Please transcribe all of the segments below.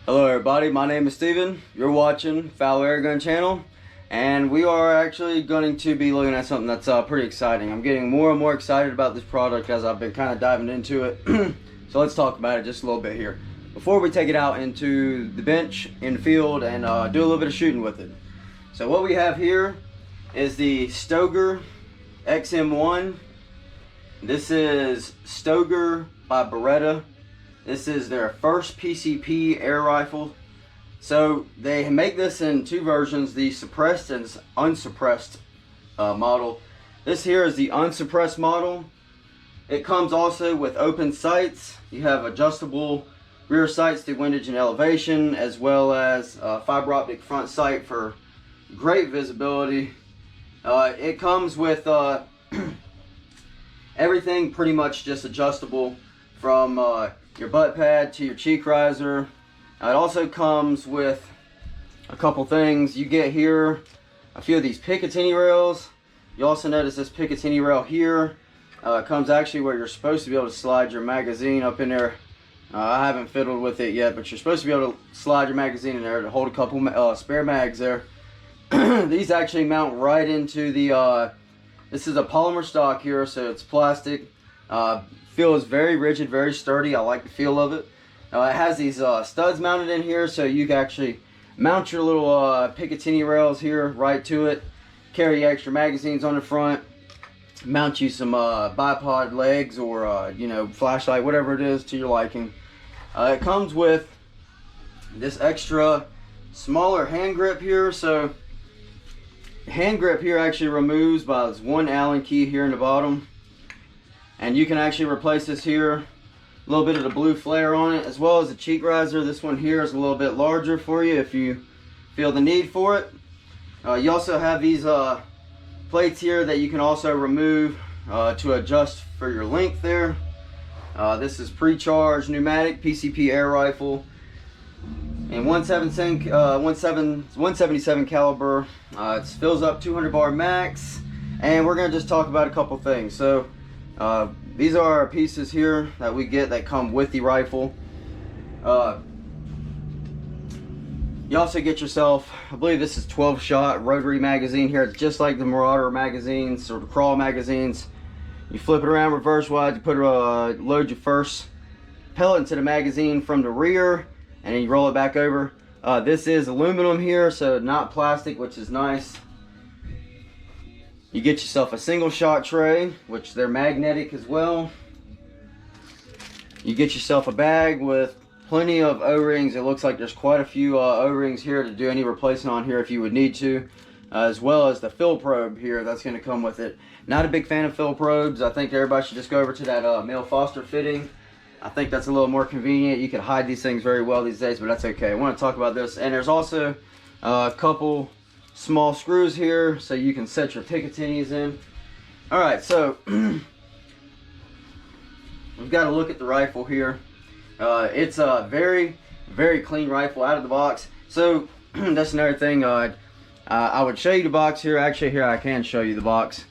Hello everybody, my name is Steven. You're watching Foul Airgun channel, and we are actually going to be looking at something that's pretty exciting. I'm getting more and more excited about this product as I've been kind of diving into it. So let's talk about it just a little bit here before we take it out into the bench in the field and do a little bit of shooting with it. So what we have here is the Stoeger XM1. This is Stoeger by Beretta. This is their first PCP air rifle. So they make this in two versions, the suppressed and unsuppressed model. This here is the unsuppressed model. It comes also with open sights. You have adjustable rear sights through windage and elevation, as well as fiber optic front sight for great visibility. It comes with everything pretty much just adjustable from your butt pad to your cheek riser. It also comes with a couple things. You get here a few of these Picatinny rails. You also notice this Picatinny rail here. It comes actually where you're supposed to be able to slide your magazine up in there. I haven't fiddled with it yet, but you're supposed to be able to slide your magazine in there to hold a couple spare mags there. These actually mount right into the, this is a polymer stock here, so it's plastic. Feels very rigid, very sturdy. I like the feel of it. It has these studs mounted in here, so you can actually mount your little Picatinny rails here right to it. Carry extra magazines on the front. Mount you some bipod legs or you know, flashlight, whatever it is to your liking. It comes with this extra smaller hand grip here. So the hand grip here actually removes by this one Allen key here in the bottom. And you can actually replace this here, a little bit of the blue flare on it, as well as the cheek riser. This one here is a little bit larger for you if you feel the need for it. You also have these plates here that you can also remove to adjust for your length there. This is pre-charged pneumatic PCP air rifle in 177 caliber. It fills up 200 bar max, and we're going to just talk about a couple things. So these are our pieces here that we get that come with the rifle. You also get yourself, I believe this is 12 shot rotary magazine here. It's just like the Marauder magazines or the Crawl magazines. You flip it around reverse wide, you put load your first pellet into the magazine from the rear, and then you roll it back over. This is aluminum here, so not plastic, which is nice. You get yourself a single shot tray, which they're magnetic as well. You get yourself a bag with plenty of O-rings. It looks like there's quite a few O-rings here to do any replacement on here if you would need to, as well as the fill probe here that's going to come with it. Not a big fan of fill probes. I think everybody should just go over to that male Foster fitting. I think that's a little more convenient. You can hide these things very well these days, but that's okay. I want to talk about this. And there's also a couple small screws here so you can set your Picatinnies in. All right, so we've got to look at the rifle here. It's a very clean rifle out of the box. So that's another thing. I would show you the box here. Actually, here I can show you the box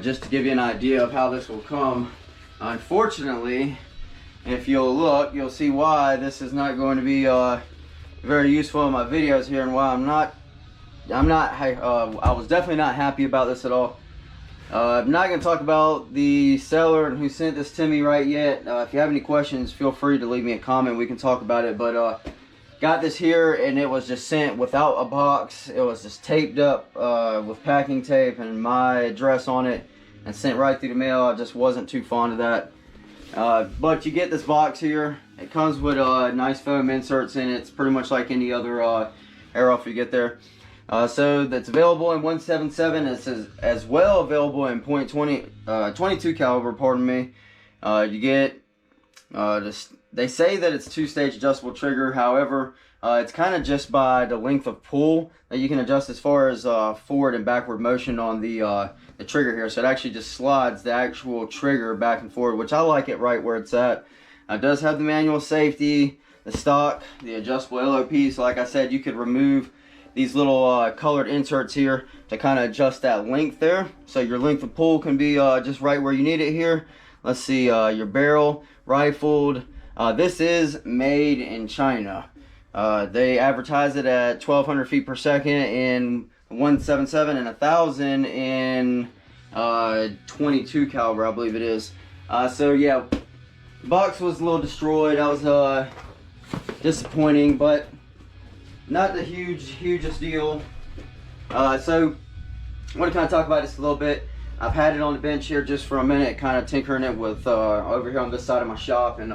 just to give you an idea of how this will come. Unfortunately, if you'll look, you'll see why this is not going to be very useful in my videos here, and why I was definitely not happy about this at all. I'm not going to talk about the seller and who sent this to me right yet. If you have any questions, feel free to leave me a comment. We can talk about it. But got this here, and it was just sent without a box. It was just taped up with packing tape and my address on it, and sent right through the mail. I just wasn't too fond of that. But you get this box here. It comes with nice foam inserts in it. It's pretty much like any other air rifle you get there. So that's available in 177. It's as well available in .22 caliber. Pardon me. You get they say that it's two-stage adjustable trigger. However, it's kind of just by the length of pull that you can adjust as far as forward and backward motion on the trigger here. So it actually just slides the actual trigger back and forward, which I like it right where it's at. It does have the manual safety, the stock, the adjustable LOP. So like I said, you could remove these little colored inserts here to kind of adjust that length there, so your length of pull can be just right where you need it here. Let's see, your barrel rifled. This is made in China. They advertise it at 1,200 feet per second in 177 and 1,000 in 22 caliber, I believe it is. So yeah, the box was a little destroyed. That was disappointing, but not the hugest deal. So I want to kind of talk about this a little bit. I've had it on the bench here just for a minute, kind of tinkering it with over here on this side of my shop, and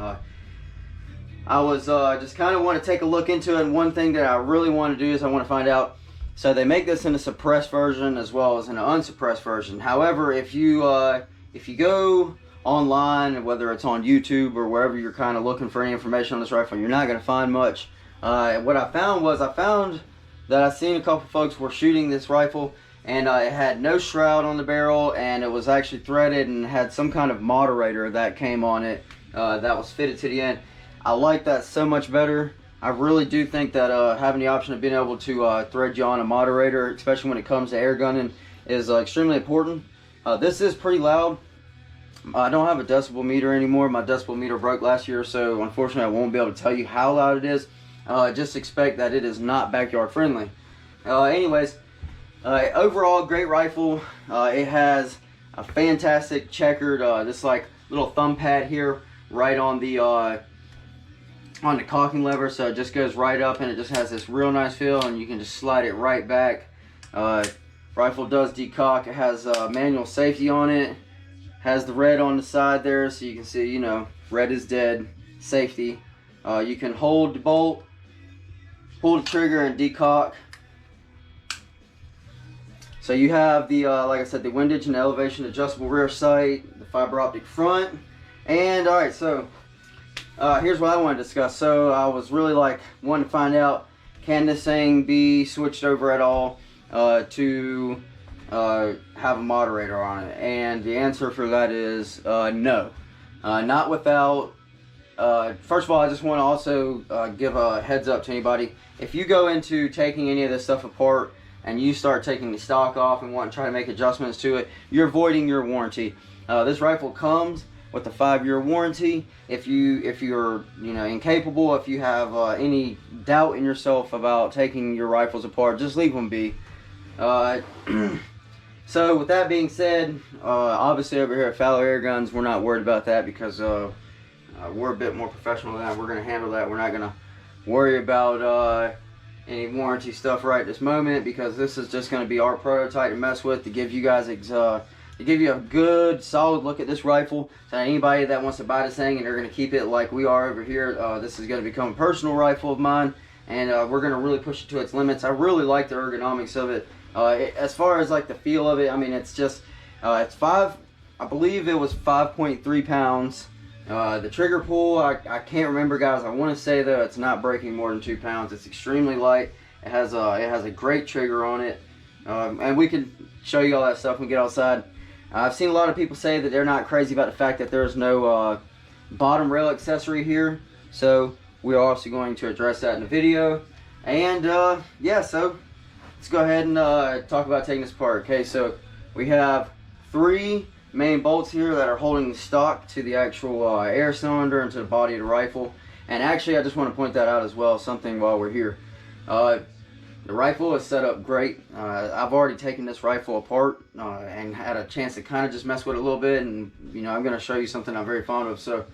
I was just kind of want to take a look into it. And one thing that I really want to do is I want to find out. So they make this in a suppressed version as well as in an unsuppressed version. However, if you go online, whether it's on YouTube or wherever you're kind of looking for any information on this rifle, you're not going to find much. What I found that I've seen a couple folks were shooting this rifle, and it had no shroud on the barrel, and it was actually threaded and had some kind of moderator that came on it that was fitted to the end. I like that so much better. I really do think that having the option of being able to thread you on a moderator, especially when it comes to air gunning, is extremely important. This is pretty loud. I don't have a decibel meter anymore. My decibel meter broke last year, so unfortunately I won't be able to tell you how loud it is. Just expect that it is not backyard friendly. Anyways, overall great rifle. It has a fantastic checkered this like little thumb pad here right on the cocking lever, so it just goes right up and it just has this real nice feel, and you can just slide it right back. Rifle does decock. It has manual safety on it. Has the red on the side there, so you can see, you know, red is dead, safety. You can hold the bolt, pull the trigger, and decock. So you have the, like I said, the windage and elevation adjustable rear sight, the fiber optic front, and all right, so here's what I want to discuss. So I was really wanting to find out, can this thing be switched over at all to have a moderator on it? And the answer for that is no. Not without, first of all, I just want to also give a heads up to anybody. If you go into taking any of this stuff apart and you start taking the stock off and want to try to make adjustments to it, you're voiding your warranty. This rifle comes with a 5-year warranty. If you're incapable, if you have any doubt in yourself about taking your rifles apart, just leave them be. So with that being said, obviously over here at Fowler Air Guns, we're not worried about that because we're a bit more professional than that. We're going to handle that. We're not going to worry about any warranty stuff right this moment, because this is just going to be our prototype to mess with, to give you guys to give you a good solid look at this rifle. So anybody that wants to buy this thing and they're going to keep it like we are over here, this is going to become a personal rifle of mine, and we're going to really push it to its limits. I really like the ergonomics of it. As far as like the feel of it, I mean, it's just it's I believe it was 5.3 pounds. The trigger pull, I can't remember, guys. I want to say though it's not breaking more than 2 pounds. It's extremely light. It has a great trigger on it, and we can show you all that stuff when we get outside. I've seen a lot of people say that they're not crazy about the fact that there's no bottom rail accessory here, so we're also going to address that in the video. And yeah, so let's go ahead and talk about taking this apart. Okay, so we have 3 main bolts here that are holding the stock to the actual air cylinder and to the body of the rifle. And actually, I just want to point that out as well, something while we're here. The rifle is set up great. I've already taken this rifle apart and had a chance to kind of just mess with it a little bit, and I'm going to show you something I'm very fond of. So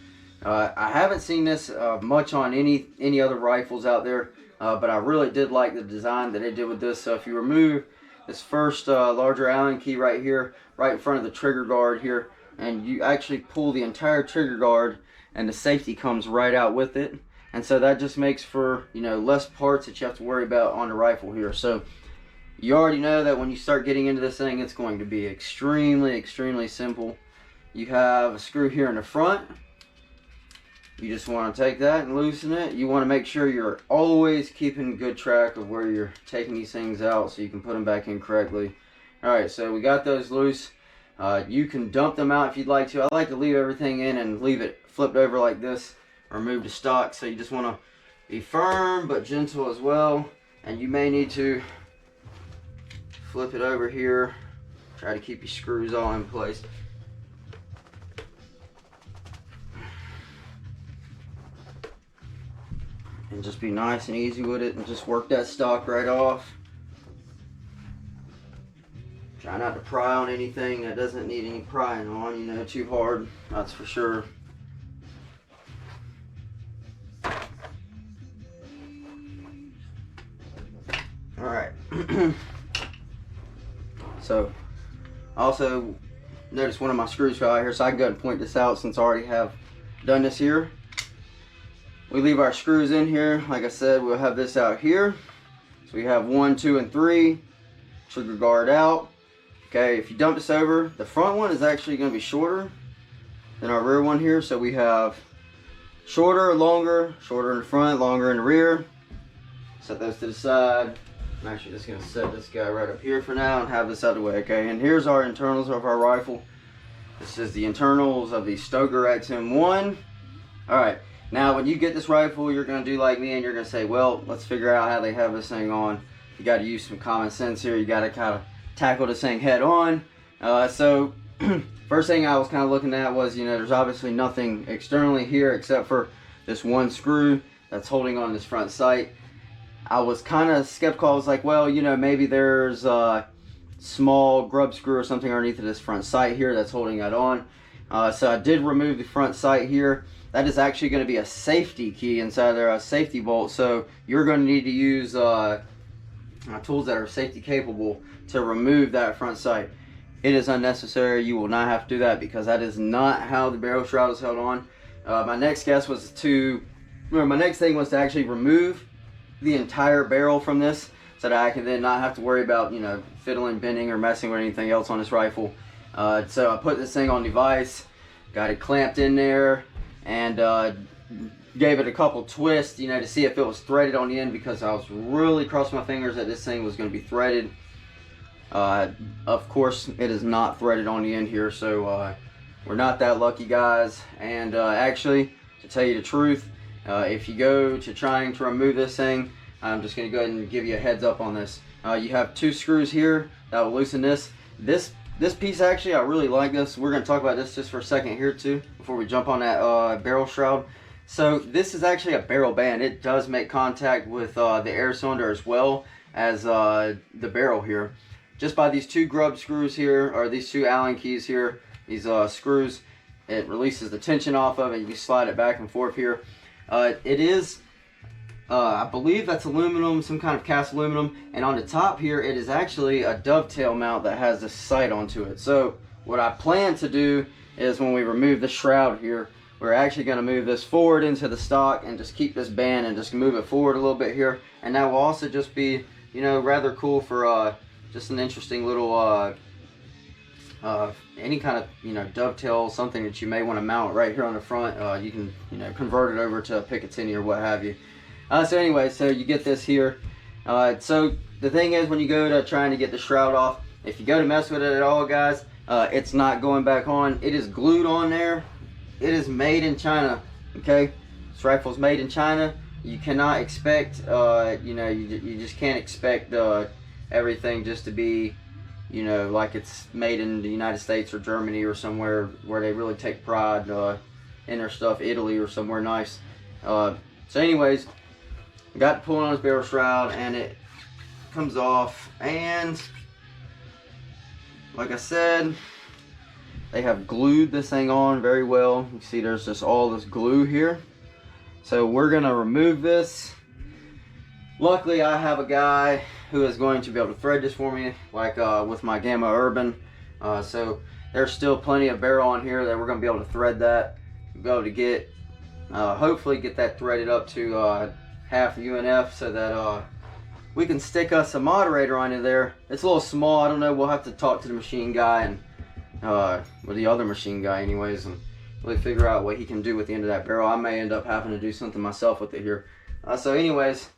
I haven't seen this much on any other rifles out there, but I really did like the design that they did with this. So if you remove this first larger Allen key right here, right in front of the trigger guard here, and you actually pull the entire trigger guard, and the safety comes right out with it. And so that just makes for, less parts that you have to worry about on the rifle here. So you already know that when you start getting into this thing, it's going to be extremely simple. You have a screw here in the front. You just want to take that and loosen it. You want to make sure you're always keeping good track of where you're taking these things out so you can put them back in correctly. Alright, so we got those loose. You can dump them out if you'd like to. I like to leave everything in and leave it flipped over like this. Remove the stock, so you just want to be firm but gentle as well, and you may need to flip it over here. Try to keep your screws all in place. and just be nice and easy with it and just work that stock right off. Try not to pry on anything that doesn't need any prying on, you know, too hard, that's for sure. Alright. So, also notice one of my screws fell out here, so I can go ahead and point this out since I already have done this here. We leave our screws in here. Like I said, we'll have this out here. So we have 1, 2, and 3. Trigger guard out. Okay, if you dump this over, the front one is actually going to be shorter than our rear one here. So we have shorter, longer, shorter in the front, longer in the rear. Set those to the side. I'm actually just going to set this guy right up here for now and have this out of the way, okay? And here's our internals of our rifle. This is the internals of the Stoeger XM1. Alright, now when you get this rifle, you're going to do like me and you're going to say, well, let's figure out how they have this thing on. You got to use some common sense here. You got to kind of tackle this thing head on. So, first thing I was kind of looking at was, you know, there's obviously nothing externally here except for this one screw that's holding on this front sight. I was kind of skeptical. I was like, well, you know, maybe there's a small grub screw or something underneath of this front sight here that's holding that on. So I did remove the front sight here. That is actually going to be a safety key inside there, a safety bolt. So you're going to need to use tools that are safety capable to remove that front sight. It is unnecessary. You will not have to do that because that is not how the barrel shroud is held on. My next thing was to actually remove the entire barrel from this so that I can then not have to worry about, you know, fiddling, bending, or messing with anything else on this rifle. So I put this thing on the vise, got it clamped in there, and gave it a couple twists, you know, to see if it was threaded on the end, because I was really crossing my fingers that this thing was going to be threaded. Of course, it is not threaded on the end here, so we're not that lucky, guys. And actually, to tell you the truth, if you go to trying to remove this thing, I'm just going to go ahead and give you a heads up on this. You have 2 screws here that will loosen this. This piece, actually, I really like this. We're going to talk about this just for a second here too, before we jump on that barrel shroud. So this is actually a barrel band. It does make contact with the air cylinder as well as the barrel here. Just by these 2 grub screws here, or these 2 Allen keys here, these screws, it releases the tension off of it. You can slide it back and forth here. It is, I believe that's aluminum, some kind of cast aluminum, and on the top here it is actually a dovetail mount that has this sight onto it. So what I plan to do is, when we remove the shroud here, we're actually going to move this forward into the stock and just keep this band and just move it forward a little bit here, and that will also just be, you know, rather cool for just an interesting little any kind of, you know, dovetail, something that you may want to mount right here on the front. You can, you know, convert it over to a Picatinny or what have you. So anyway, so you get this here. So the thing is, when you go to trying to get the shroud off, if you go to mess with it at all, guys, it's not going back on. It is glued on there. It is made in China, okay? This rifle is made in China. You cannot expect, you know, you just can't expect everything just to be, you know, like it's made in the United States or Germany or somewhere where they really take pride in their stuff, Italy or somewhere nice. So anyways, got to pull on this barrel shroud and it comes off, and like I said, they have glued this thing on very well. You see there's just all this glue here. So we're gonna remove this. Luckily, I have a guy who is going to be able to thread this for me, like with my Gamma Urban. So there's still plenty of barrel on here that we're going to be able to thread that, be able to get, hopefully get that threaded up to half UNF, so that we can stick us a moderator onto there. It's a little small, I don't know, we'll have to talk to the machine guy and with the other machine guy anyways, and really figure out what he can do with the end of that barrel. I may end up having to do something myself with it here. So anyways,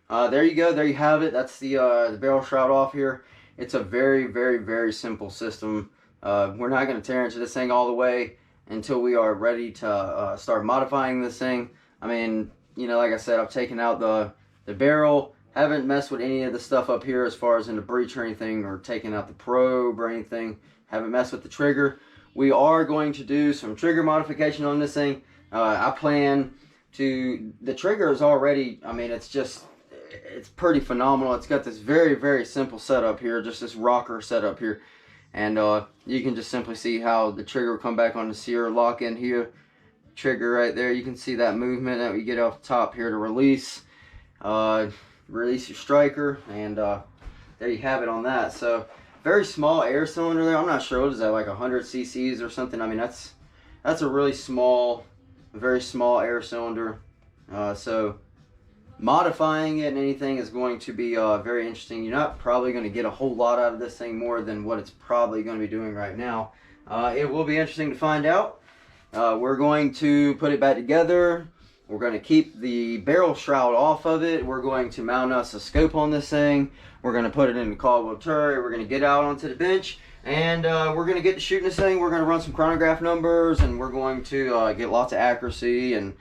there you go, there you have it. That's the barrel shroud off here. It's a very, very, very simple system. We're not going to tear into this thing all the way until we are ready to start modifying this thing. I mean, you know, like I said, I've taken out the barrel, haven't messed with any of the stuff up here as far as in the breech or anything, or taken out the probe or anything. Haven't messed with the trigger. We are going to do some trigger modification on this thing. I plan the trigger is already, I mean, it's pretty phenomenal. It's got this very, very simple setup here, just this rocker setup here. And you can just simply see how the trigger will come back on the sear, lock in here, trigger right there. You can see that movement that we get off the top here to release release your striker, and there you have it on that. So very small air cylinder there. I'm not sure, what is that, like 100 cc's or something? I mean, that's a really small, very small air cylinder. So modifying it and anything is going to be very interesting. You're not probably going to get a whole lot out of this thing more than what it's probably going to be doing right now. It will be interesting to find out. We're going to put it back together. We're going to keep the barrel shroud off of it. We're going to mount us a scope on this thing. We're going to put it in the Caldwell turret. We're going to get out onto the bench, and we're going to get to shooting this thing. We're going to run some chronograph numbers, and we're going to get lots of accuracy, and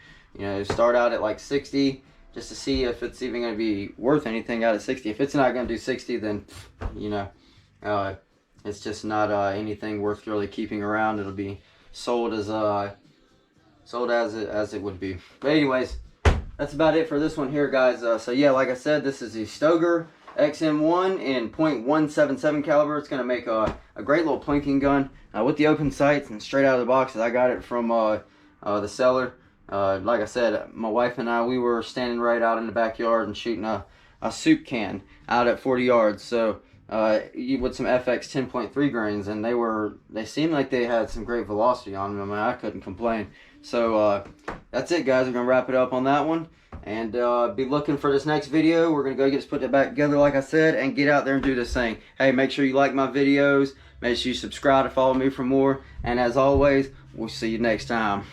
start out at like 60 just to see if it's even going to be worth anything out of 60. If it's not going to do 60, then it's just not anything worth really keeping around. It'll be sold as it would be. But anyways, that's about it for this one here, guys. So yeah, like I said, this is the Stoeger XM1 in .177 caliber. It's gonna make a great little plinking gun with the open sights and straight out of the box. I got it from the seller. Like I said, my wife and I, we were standing right out in the backyard and shooting a soup can out at 40 yards. So with some FX 10.3 grains, and they seemed like they had some great velocity on them. I mean, I couldn't complain. So that's it, guys. We're gonna wrap it up on that one, and be looking for this next video. We're gonna go get put it back together, like I said, and get out there and do this thing. Hey, make sure you like my videos. Make sure you subscribe to follow me for more. And as always, we'll see you next time.